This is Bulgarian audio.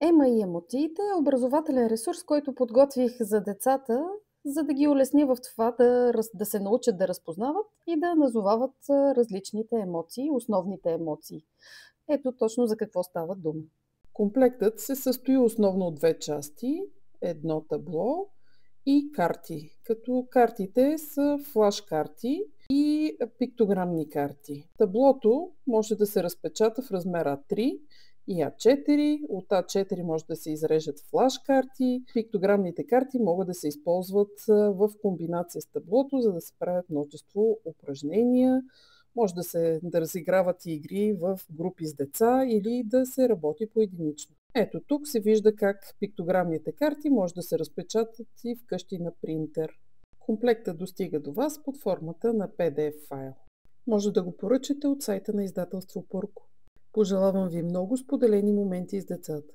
Ема и емотиите е образователен ресурс, който подготвих за децата, за да ги улесня в това да се научат да разпознават и да назовават различните емоции, основните емоции. Ето точно за какво става дума. Комплектът се състои основно от две части, едно табло и карти, като картите са флаш карти и пиктограмни карти. Таблото може да се разпечата в размер А3 и А4. От А4 може да се изрежат флаш карти. Пиктограмните карти могат да се използват в комбинация с таблото, за да се правят множество упражнения. Може да разиграват и игри в групи с деца или да се работи поединично. Ето тук се вижда как пиктограмните карти може да се разпечатат и вкъщи на принтер. Комплектът достига до вас под формата на PDF файл. Може да го поръчате от сайта на издателство Пърко. Пожелавам ви много споделени моменти с децата.